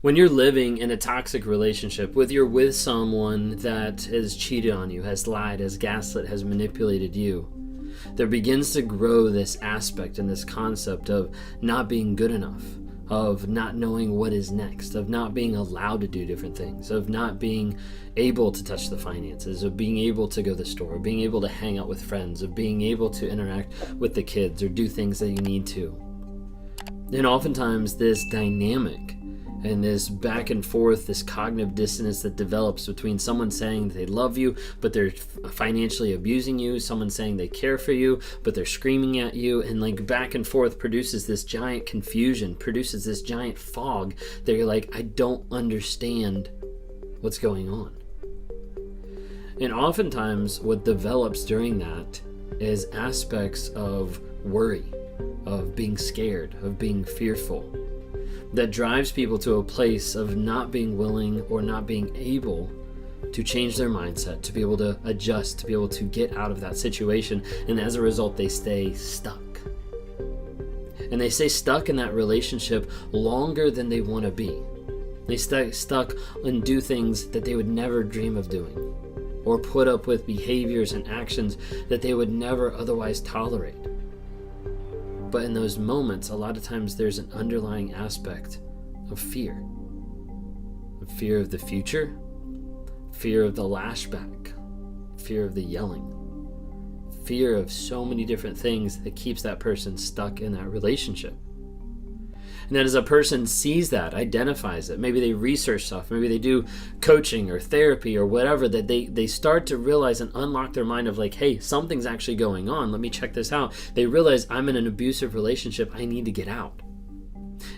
When you're living in a toxic relationship, whether you're with someone that has cheated on you, has lied, has gaslit, has manipulated you, there begins to grow this aspect and this concept of not being good enough, of not knowing what is next, of not being allowed to do different things, of not being able to touch the finances, of being able to go to the store, of being able to hang out with friends, of being able to interact with the kids or do things that you need to. And oftentimes this dynamic and this back and forth, this cognitive dissonance that develops between someone saying they love you, but they're financially abusing you, someone saying they care for you, but they're screaming at you, and like back and forth produces this giant confusion, produces this giant fog that you're like, I don't understand what's going on. And oftentimes what develops during that is aspects of worry, of being scared, of being fearful, that drives people to a place of not being willing or not being able to change their mindset, to be able to adjust, to be able to get out of that situation. And as a result, they stay stuck. And they stay stuck in that relationship longer than they want to be. They stay stuck and do things that they would never dream of doing, or put up with behaviors and actions that they would never otherwise tolerate. But in those moments, a lot of times there's an underlying aspect of fear. Fear of the future, fear of the lashback, fear of the yelling, fear of so many different things that keeps that person stuck in that relationship. And then as a person sees that, identifies it, maybe they research stuff, maybe they do coaching or therapy or whatever, that they start to realize and unlock their mind of like, hey, something's actually going on. Let me check this out. They realize I'm in an abusive relationship. I need to get out.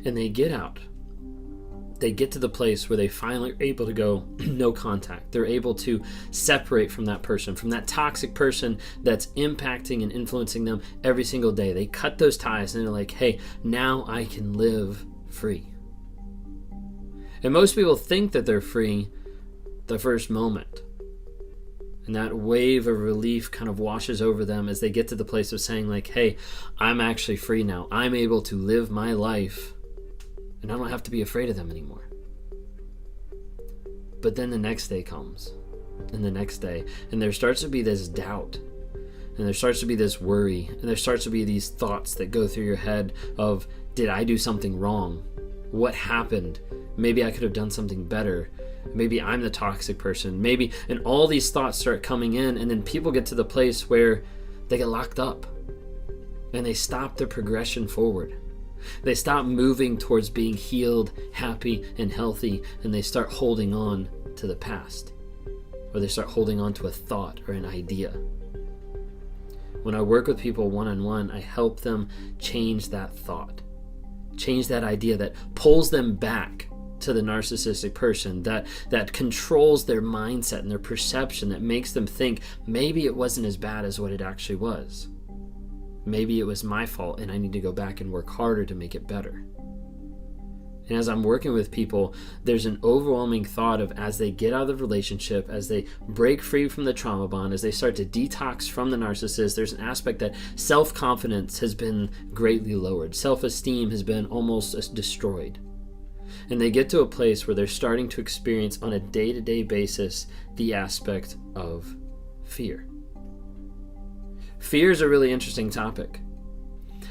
And they get out. They get to the place where they finally are able to go no contact. They're able to separate from that person, from that toxic person that's impacting and influencing them every single day. They cut those ties and they're like, hey, now I can live free. And most people think that they're free the first moment. And that wave of relief kind of washes over them as they get to the place of saying like, hey, I'm actually free now. I'm able to live my life. And I don't have to be afraid of them anymore. But then the next day comes, and the next day, and there starts to be this doubt, and there starts to be this worry, and there starts to be these thoughts that go through your head of, did I do something wrong? What happened? Maybe I could have done something better. Maybe I'm the toxic person. Maybe, and all these thoughts start coming in, and then people get to the place where they get locked up, and they stop their progression forward. They stop moving towards being healed, happy, and healthy, and they start holding on to the past, or they start holding on to a thought or an idea. When I work with people one-on-one, I help them change that thought, change that idea that pulls them back to the narcissistic person, that controls their mindset and their perception, that makes them think maybe it wasn't as bad as what it actually was. Maybe it was my fault and I need to go back and work harder to make it better. And as I'm working with people, there's an overwhelming thought of, as they get out of the relationship, as they break free from the trauma bond, as they start to detox from the narcissist, there's an aspect that self-confidence has been greatly lowered. Self-esteem has been almost destroyed. And they get to a place where they're starting to experience on a day-to-day basis the aspect of fear. Fear is a really interesting topic.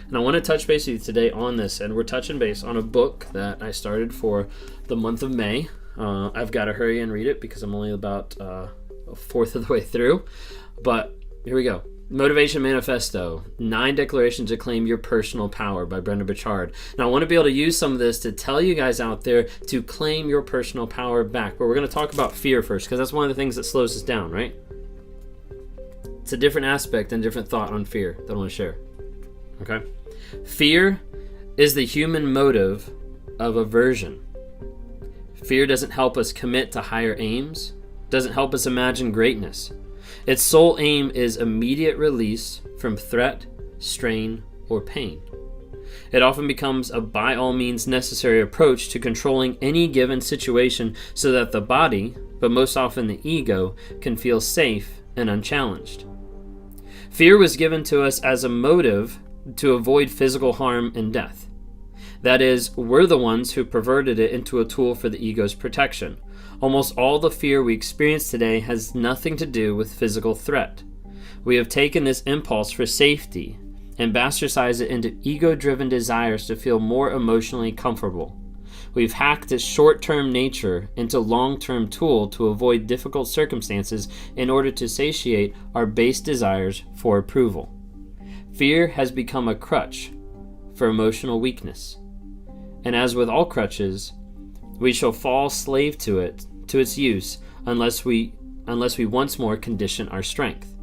And I want to touch base with you today on this, and we're touching base on a book that I started for the month of May. I've got to hurry and read it because I'm only about a fourth of the way through. But here we go. Motivation Manifesto, 9 Declarations to Claim Your Personal Power by Brenda Burchard. Now I want to be able to use some of this to tell you guys out there to claim your personal power back. But we're going to talk about fear first, because that's one of the things that slows us down, right? It's a different aspect and different thought on fear that I want to share. Okay? Fear is the human motive of aversion. Fear doesn't help us commit to higher aims, doesn't help us imagine greatness. Its sole aim is immediate release from threat, strain, or pain. It often becomes a by all means necessary approach to controlling any given situation so that the body, but most often the ego, can feel safe and unchallenged. Fear was given to us as a motive to avoid physical harm and death. That is, we're the ones who perverted it into a tool for the ego's protection. Almost all the fear we experience today has nothing to do with physical threat. We have taken this impulse for safety and bastardized it into ego-driven desires to feel more emotionally comfortable. We've hacked its short-term nature into long-term tool to avoid difficult circumstances in order to satiate our base desires for approval. Fear has become a crutch for emotional weakness. And as with all crutches, we shall fall slave to it, to its use, unless we once more condition our strength.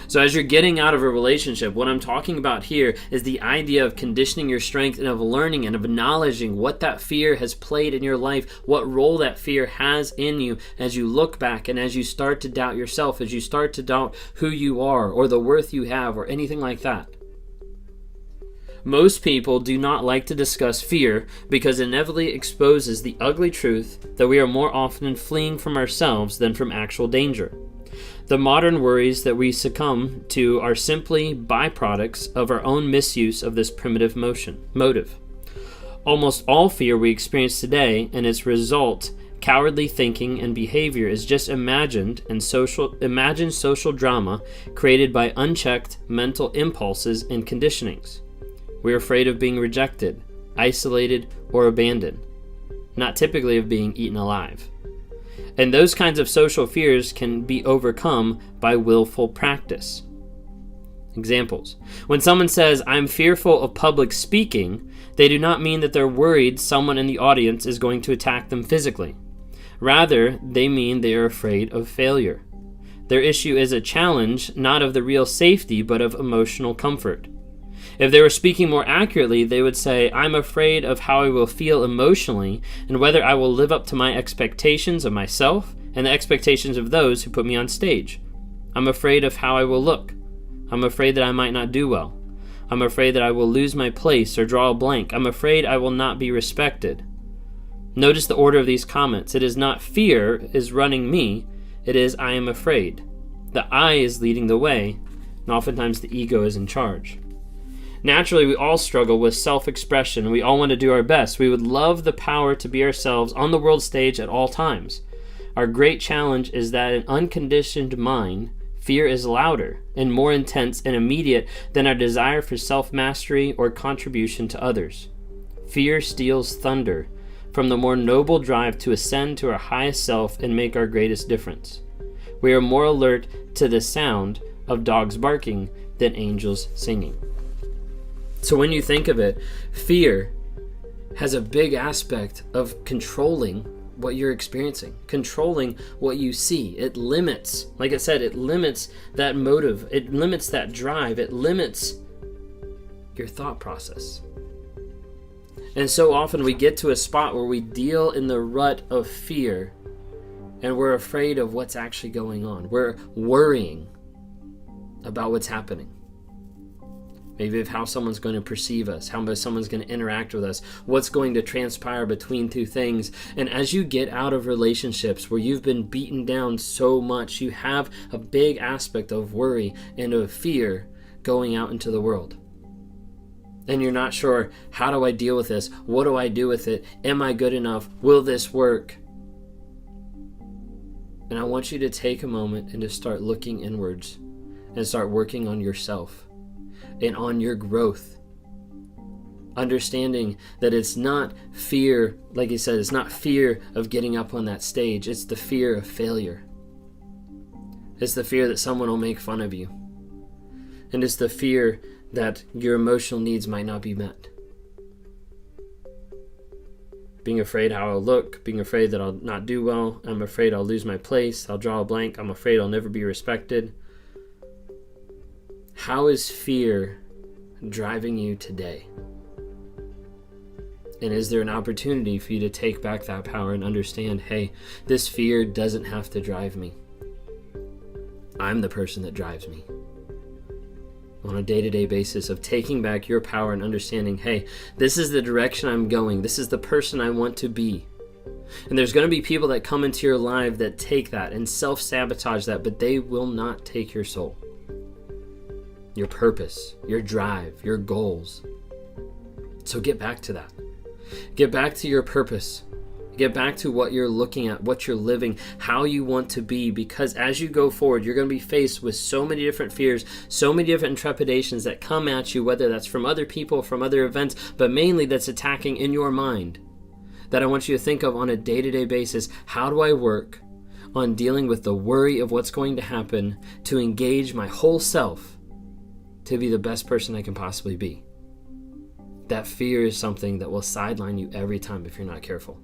So as you're getting out of a relationship, what I'm talking about here is the idea of conditioning your strength and of learning and of acknowledging what that fear has played in your life, what role that fear has in you as you look back and as you start to doubt yourself, as you start to doubt who you are or the worth you have or anything like that. Most people do not like to discuss fear because it inevitably exposes the ugly truth that we are more often fleeing from ourselves than from actual danger. The modern worries that we succumb to are simply byproducts of our own misuse of this primitive motive. Almost all fear we experience today and its result, cowardly thinking and behavior, is just imagined social drama created by unchecked mental impulses and conditionings. We're afraid of being rejected, isolated, or abandoned, not typically of being eaten alive. And those kinds of social fears can be overcome by willful practice. Examples. When someone says, "I'm fearful of public speaking," they do not mean that they're worried someone in the audience is going to attack them physically. Rather, they mean they are afraid of failure. Their issue is a challenge not of the real safety, but of emotional comfort. If they were speaking more accurately, they would say, "I'm afraid of how I will feel emotionally and whether I will live up to my expectations of myself and the expectations of those who put me on stage. I'm afraid of how I will look. I'm afraid that I might not do well. I'm afraid that I will lose my place or draw a blank. I'm afraid I will not be respected." Notice the order of these comments. It is not fear is running me. It is I am afraid. The I is leading the way, and oftentimes the ego is in charge. Naturally, we all struggle with self-expression, and we all want to do our best. We would love the power to be ourselves on the world stage at all times. Our great challenge is that in unconditioned mind, fear is louder and more intense and immediate than our desire for self-mastery or contribution to others. Fear steals thunder from the more noble drive to ascend to our highest self and make our greatest difference. We are more alert to the sound of dogs barking than angels singing. So when you think of it, fear has a big aspect of controlling what you're experiencing, controlling what you see. It limits, like I said, it limits that motive, it limits that drive, it limits your thought process. And so often we get to a spot where we deal in the rut of fear and we're afraid of what's actually going on. We're worrying about what's happening. Maybe of how someone's going to perceive us, how someone's going to interact with us, what's going to transpire between two things. And as you get out of relationships where you've been beaten down so much, you have a big aspect of worry and of fear going out into the world. And you're not sure, how do I deal with this? What do I do with it? Am I good enough? Will this work? And I want you to take a moment and to start looking inwards and start working on yourself and on your growth. Understanding that it's not fear, like he said, it's not fear of getting up on that stage. It's the fear of failure. It's the fear that someone will make fun of you. And it's the fear that your emotional needs might not be met. Being afraid how I'll look, being afraid that I'll not do well, I'm afraid I'll lose my place, I'll draw a blank, I'm afraid I'll never be respected. How is fear driving you today? And is there an opportunity for you to take back that power and understand, hey, this fear doesn't have to drive me. I'm the person that drives me. On a day-to-day basis of taking back your power and understanding, hey, this is the direction I'm going. This is the person I want to be. And there's going to be people that come into your life that take that and self-sabotage that, but they will not take your soul, your purpose, your drive, your goals. So get back to that. Get back to your purpose. Get back to what you're looking at, what you're living, how you want to be, because as you go forward, you're going to be faced with so many different fears, so many different trepidations that come at you, whether that's from other people, from other events, but mainly that's attacking in your mind, that I want you to think of on a day-to-day basis. How do I work on dealing with the worry of what's going to happen to engage my whole self to be the best person I can possibly be? That fear is something that will sideline you every time if you're not careful.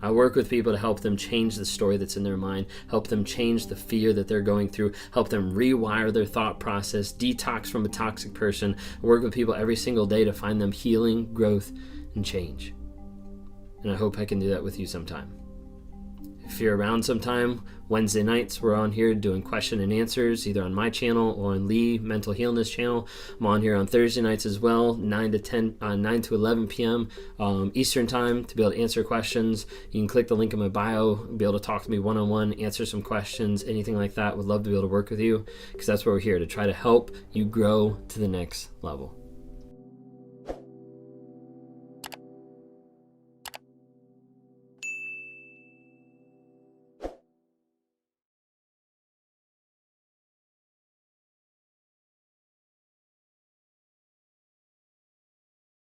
I work with people to help them change the story that's in their mind, help them change the fear that they're going through, help them rewire their thought process, detox from a toxic person. I work with people every single day to find them healing, growth, and change. And I hope I can do that with you sometime. If you're around sometime, Wednesday nights we're on here doing question and answers, either on my channel or on Lee Mental Healness channel. I'm on here on Thursday nights as well, 9 to 11 p.m. Eastern time to be able to answer questions. You can click the link in my bio, be able to talk to me one-on-one, answer some questions, anything like that. Would love to be able to work with you, because that's where we're here, to try to help you grow to the next level.